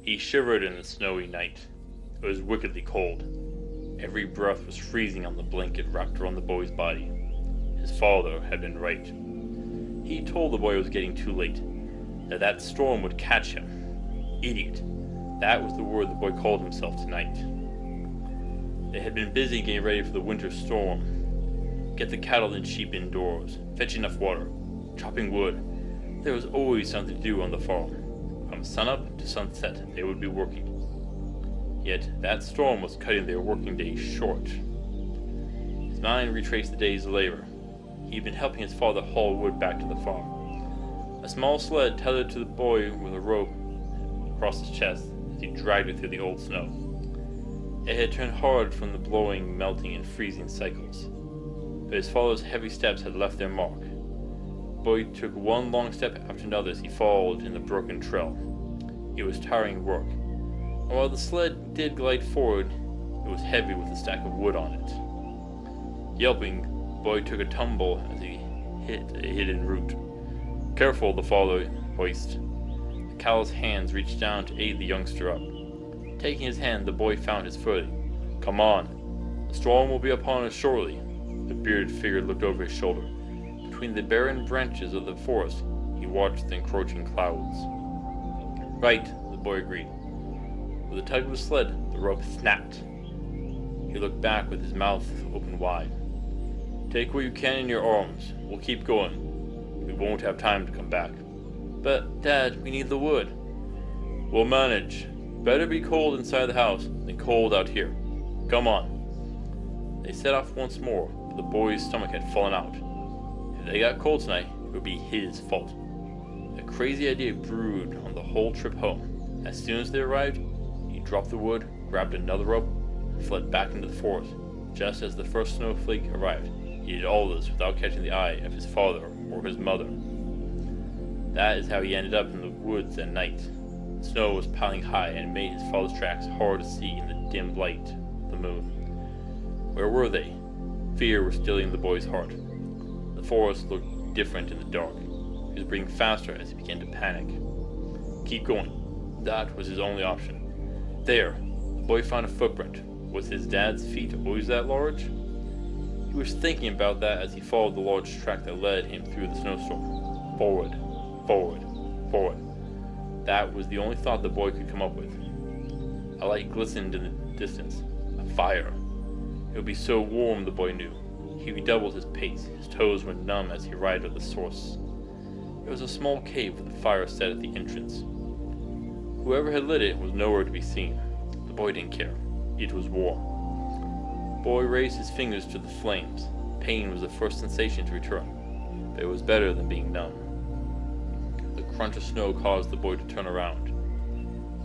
He shivered in the snowy night. It was wickedly cold. Every breath was freezing on the blanket wrapped around the boy's body. His father had been right. He told the boy it was getting too late, that storm would catch him. Idiot. That was the word the boy called himself tonight. They had been busy getting ready for the winter storm. Get the cattle and sheep indoors, fetch enough water, chopping wood. There was always something to do on the farm. From sunup to sunset, they would be working. Yet that storm was cutting their working days short. His mind retraced the day's labor. He had been helping his father haul wood back to the farm. A small sled tethered to the boy with a rope across his chest as he dragged it through the old snow. It had turned hard from the blowing, melting, and freezing cycles, but his father's heavy steps had left their mark. The boy took one long step after another as he followed in the broken trail. It was tiring work, and while the sled did glide forward, it was heavy with a stack of wood on it. Yelping, the boy took a tumble as he hit a hidden root. Careful, the father voiced. The callous hands reached down to aid the youngster up. Taking his hand, the boy found his footing. Come on. The storm will be upon us shortly. The bearded figure looked over his shoulder. Between the barren branches of the forest, he watched the encroaching clouds. Right, the boy agreed. With a tug of the sled, the rope snapped. He looked back with his mouth open wide. Take what you can in your arms. We'll keep going. We won't have time to come back. But, Dad, we need the wood. We'll manage. Better be cold inside the house than cold out here. Come on. They set off once more, but the boy's stomach had fallen out. If they got cold tonight, it would be his fault. A crazy idea brewed on the whole trip home. As soon as they arrived, he dropped the wood, grabbed another rope, and fled back into the forest. Just as the first snowflake arrived, he did all this without catching the eye of his father or his mother. That is how he ended up in the woods at night. The snow was piling high and made his father's tracks hard to see in the dim light of the moon. Where were they? Fear was still in the boy's heart. The forest looked different in the dark. He was breathing faster as he began to panic. Keep going. That was his only option. There, the boy found a footprint. Was his dad's feet always that large? He was thinking about that as he followed the large track that led him through the snowstorm. Forward, forward, forward. That was the only thought the boy could come up with. A light glistened in the distance. A fire. It would be so warm, the boy knew. He redoubled his pace. His toes went numb as he arrived at the source. It was a small cave with a fire set at the entrance. Whoever had lit it was nowhere to be seen. The boy didn't care. It was warm. The boy raised his fingers to the flames. Pain was the first sensation to return, but it was better than being numb. The crunch of snow caused the boy to turn around.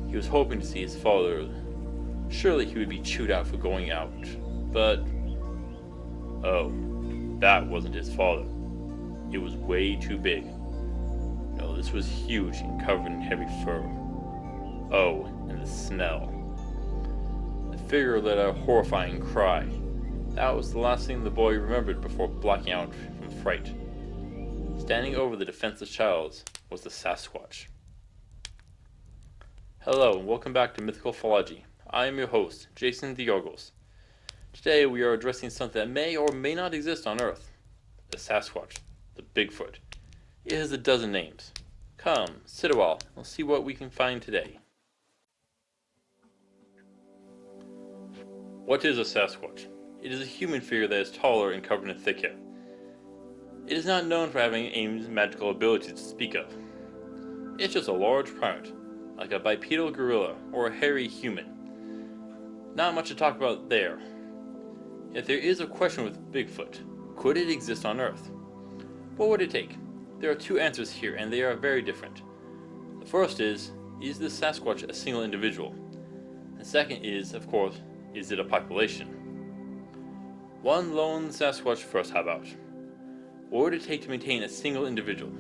He was hoping to see his father. Surely he would be chewed out for going out, but... oh, that wasn't his father. It was way too big. No, this was huge and covered in heavy fur. Oh, and the smell. The figure let out a horrifying cry. That was the last thing the boy remembered before blacking out from fright. Standing over the defenseless child was the Sasquatch. Hello, and welcome back to Mythical Philology. I am your host, Jason Diogos. Today we are addressing something that may or may not exist on Earth. The Sasquatch, the Bigfoot. It has a dozen names. Come, sit a while, we'll see what we can find today. What is a Sasquatch? It is a human figure that is taller and covered in thick hair. It is not known for having any magical abilities to speak of. It's just a large primate, like a bipedal gorilla or a hairy human. Not much to talk about there. Yet there is a question with Bigfoot. Could it exist on Earth? What would it take? There are two answers here, and they are very different. The first is the Sasquatch a single individual? The second is, of course, is it a population? One lone Sasquatch first, how about? What would it take to maintain a single individual?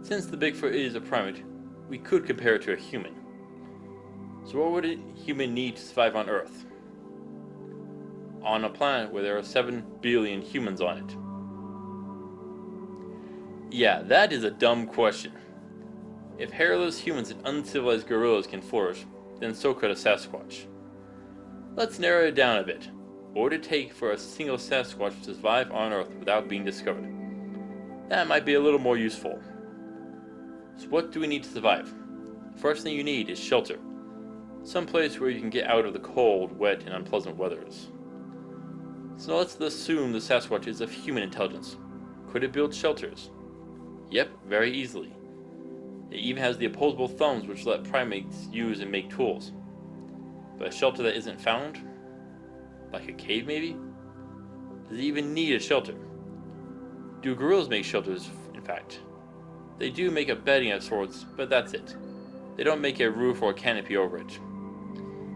Since the Bigfoot is a primate, we could compare it to a human. So what would a human need to survive on Earth? On a planet where there are 7 billion humans on it? Yeah, that is a dumb question. If hairless humans and uncivilized gorillas can flourish, then so could a Sasquatch. Let's narrow it down a bit. What would it take for a single Sasquatch to survive on Earth without being discovered? That might be a little more useful. So what do we need to survive? The first thing you need is shelter. Some place where you can get out of the cold, wet, and unpleasant weathers. So let's assume the Sasquatch is of human intelligence. Could it build shelters? Yep, very easily. It even has the opposable thumbs which let primates use and make tools. But a shelter that isn't found? Like a cave maybe? Does it even need a shelter? Do gorillas make shelters, in fact? They do make a bedding of sorts, but that's it. They don't make a roof or a canopy over it.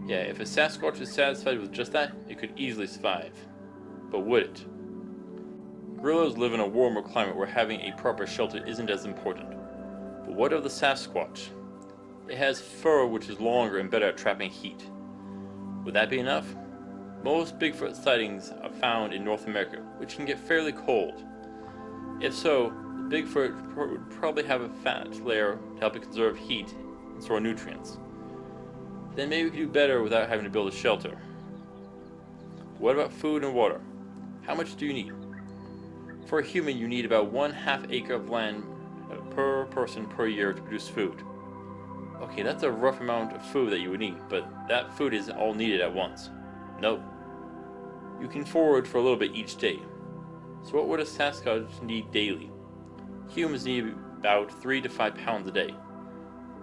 Yeah, if a Sasquatch is satisfied with just that, it could easily survive. But would it? Gorillas live in a warmer climate where having a proper shelter isn't as important. But what of the Sasquatch? It has fur which is longer and better at trapping heat. Would that be enough? Most Bigfoot sightings are found in North America, which can get fairly cold. If so, the Bigfoot would probably have a fat layer to help it conserve heat and store nutrients. Then maybe we could do better without having to build a shelter. What about food and water? How much do you need? For a human, you need about 1/2 acre of land per person per year to produce food. Okay, that's a rough amount of food that you would need, but that food isn't all needed at once. Nope. You can forage for a little bit each day. So what would a Sasquatch need daily? Humans need about 3 to 5 pounds a day.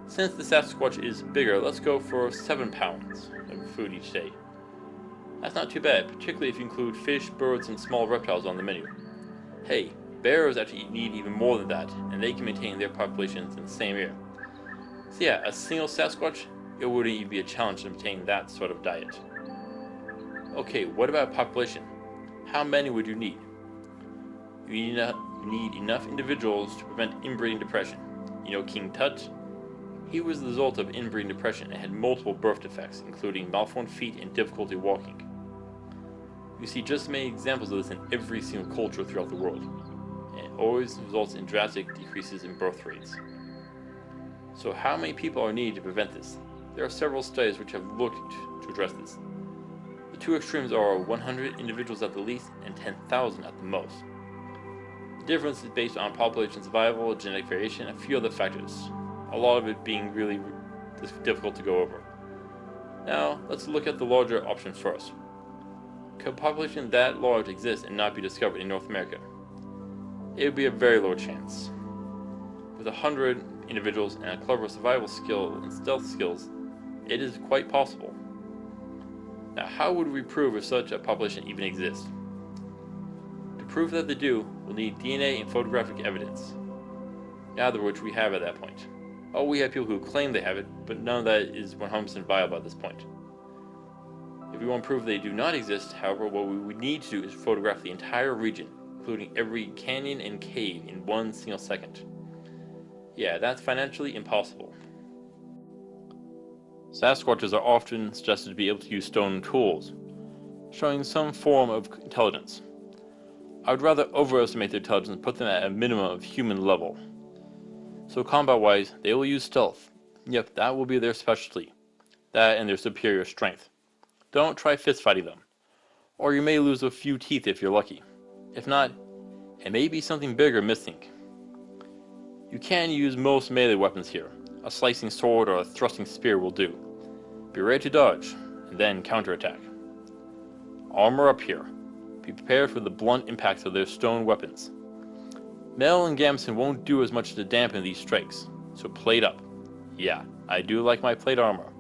Since the Sasquatch is bigger, let's go for 7 pounds of food each day. That's not too bad, particularly if you include fish, birds, and small reptiles on the menu. Hey, bears actually need even more than that, and they can maintain their populations in the same area. So yeah, a single Sasquatch, it wouldn't even be a challenge to maintain that sort of diet. Okay, what about population? How many would you need? You need enough individuals to prevent inbreeding depression. You know King Tut? He was the result of inbreeding depression and had multiple birth defects, including malformed feet and difficulty walking. You see just as many examples of this in every single culture throughout the world, and it always results in drastic decreases in birth rates. So how many people are needed to prevent this? There are several studies which have looked to address this. The two extremes are 100 individuals at the least and 10,000 at the most. The difference is based on population survival, genetic variation, and a few other factors, a lot of it being really difficult to go over. Now, let's look at the larger option first. Could a population that large exist and not be discovered in North America? It would be a very low chance. With 100 individuals and a clever survival skill and stealth skills, it is quite possible. Now, how would we prove if such a population even exists? To prove that they do, we'll need DNA and photographic evidence, neither of which we have at that point. Oh, we have people who claim they have it, but none of that is 100% viable at this point. If we want to prove they do not exist, however, what we would need to do is photograph the entire region, including every canyon and cave in one single second. Yeah, that's financially impossible. Sasquatches are often suggested to be able to use stone tools, showing some form of intelligence. I would rather overestimate their intelligence and put them at a minimum of human level. So combat-wise, they will use stealth. Yep, that will be their specialty. That and their superior strength. Don't try fist-fighting them, or you may lose a few teeth if you're lucky. If not, it may be something bigger missing. You can use most melee weapons here. A slicing sword or a thrusting spear will do. Be ready to dodge, and then counterattack. Armor up here. Be prepared for the blunt impacts of their stone weapons. Metal and gambeson won't do as much to dampen these strikes, so plate up. Yeah, I do like my plate armor.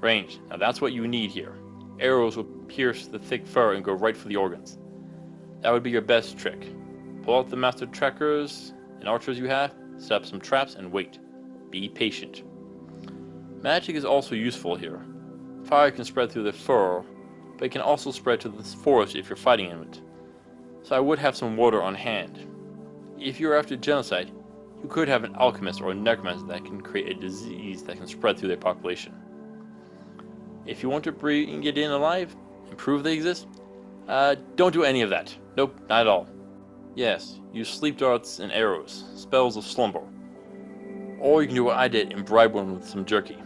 Range, now that's what you need here. Arrows will pierce the thick fur and go right for the organs. That would be your best trick. Pull out the master trackers and archers you have, set up some traps, and wait. Be patient. Magic is also useful here. Fire can spread through the fur, but it can also spread to the forest if you're fighting in it. So I would have some water on hand. If you're after genocide, you could have an alchemist or a necromancer that can create a disease that can spread through their population. If you want to bring it in alive and prove they exist, don't do any of that. Nope, not at all. Yes, use sleep darts and arrows, spells of slumber. Or you can do what I did and bribe one with some jerky.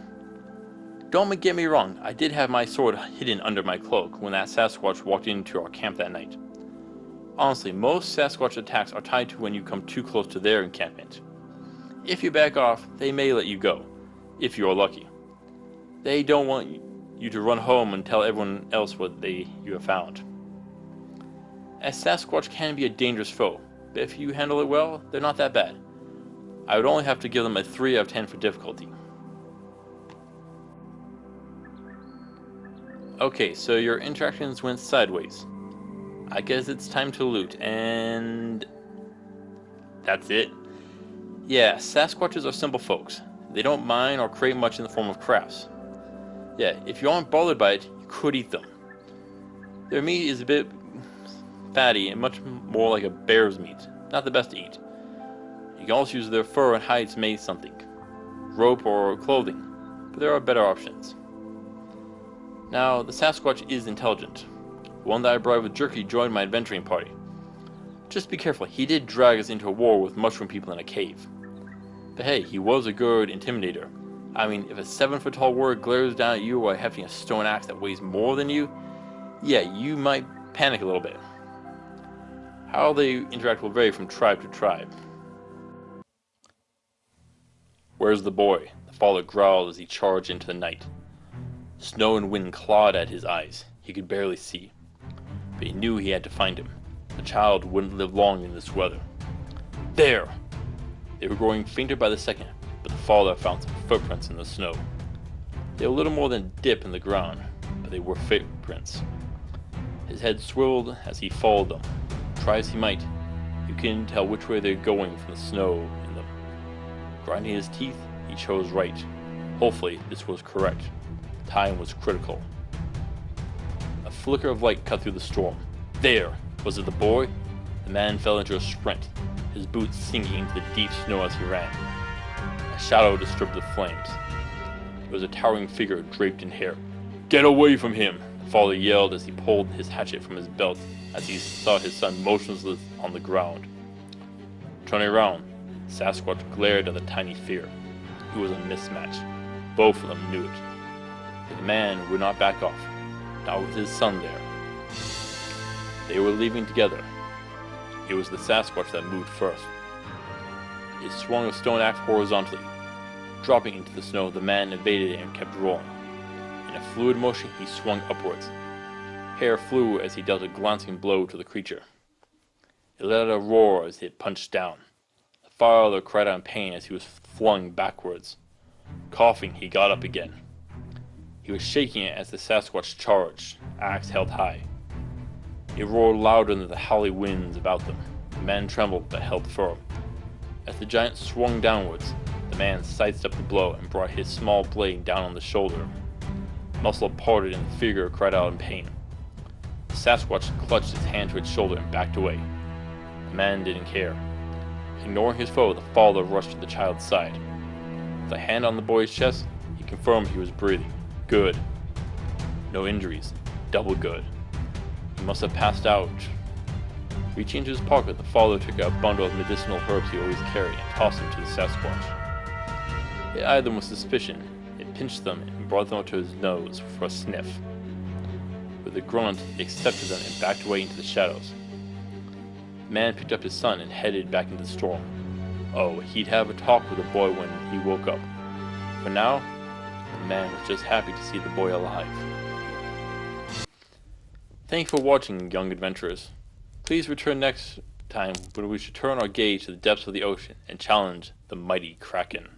Don't get me wrong, I did have my sword hidden under my cloak when that Sasquatch walked into our camp that night. Honestly, most Sasquatch attacks are tied to when you come too close to their encampment. If you back off, they may let you go, if you are lucky. They don't want you to run home and tell everyone else what you have found. As Sasquatch can be a dangerous foe, but if you handle it well, they're not that bad. I would only have to give them a 3 out of 10 for difficulty. Okay, so your interactions went sideways. I guess it's time to loot, and that's it. Yeah, Sasquatches are simple folks. They don't mine or create much in the form of crafts. Yeah, if you aren't bothered by it, you could eat them. Their meat is a bit fatty and much more like a bear's meat. Not the best to eat. You can also use their fur and hides to make something. Rope or clothing, but there are better options. Now, the Sasquatch is intelligent. The one that I bribed with jerky joined my adventuring party. Just be careful, he did drag us into a war with mushroom people in a cave. But hey, he was a good intimidator. I mean, if a 7-foot-tall warrior glares down at you while hefting a stone axe that weighs more than you, yeah, you might panic a little bit. How they interact will vary from tribe to tribe. Where's the boy? The father growled as he charged into the night. Snow and wind clawed at his eyes. He could barely see. But he knew he had to find him. The child wouldn't live long in this weather. There! They were growing fainter by the second, but the father found some footprints in the snow. They were little more than a dip in the ground, but they were footprints. His head swiveled as he followed them. Try as he might, you couldn't tell which way they were going from the snow in them. Grinding his teeth, he chose right. Hopefully, this was correct. Time was critical. A flicker of light cut through the storm. There! Was it the boy? The man fell into a sprint, his boots sinking into the deep snow as he ran. A shadow disturbed the flames. It was a towering figure draped in hair. Get away from him! The father yelled as he pulled his hatchet from his belt as he saw his son motionless on the ground. Turning around, Sasquatch glared at the tiny figure. It was a mismatch. Both of them knew it. But the man would not back off, not with his son there. They were leaving together. It was the Sasquatch that moved first. It swung a stone axe horizontally. Dropping into the snow, the man evaded it and kept rolling. In a fluid motion, he swung upwards. Hair flew as he dealt a glancing blow to the creature. It let out a roar as it punched down. The father cried out in pain as he was flung backwards. Coughing, he got up again. He was shaking it as the Sasquatch charged, axe held high. It roared louder than the howling winds about them. The man trembled but held firm. As the giant swung downwards, the man sidestepped the blow and brought his small blade down on the shoulder. Muscle parted and the figure cried out in pain. The Sasquatch clutched his hand to its shoulder and backed away. The man didn't care. Ignoring his foe, the father rushed to the child's side. With a hand on the boy's chest, he confirmed he was breathing. Good. No injuries. Double good. He must have passed out. Reaching into his pocket, the father took out a bundle of medicinal herbs he always carried and tossed them to the Sasquatch. It eyed them with suspicion. It pinched them and brought them up to his nose for a sniff. With a grunt, he accepted them and backed away into the shadows. The man picked up his son and headed back into the storm. Oh, he'd have a talk with the boy when he woke up. For now, the man was just happy to see the boy alive. Thank you for watching, young adventurers. Please return next time when we should turn our gaze to the depths of the ocean and challenge the mighty Kraken.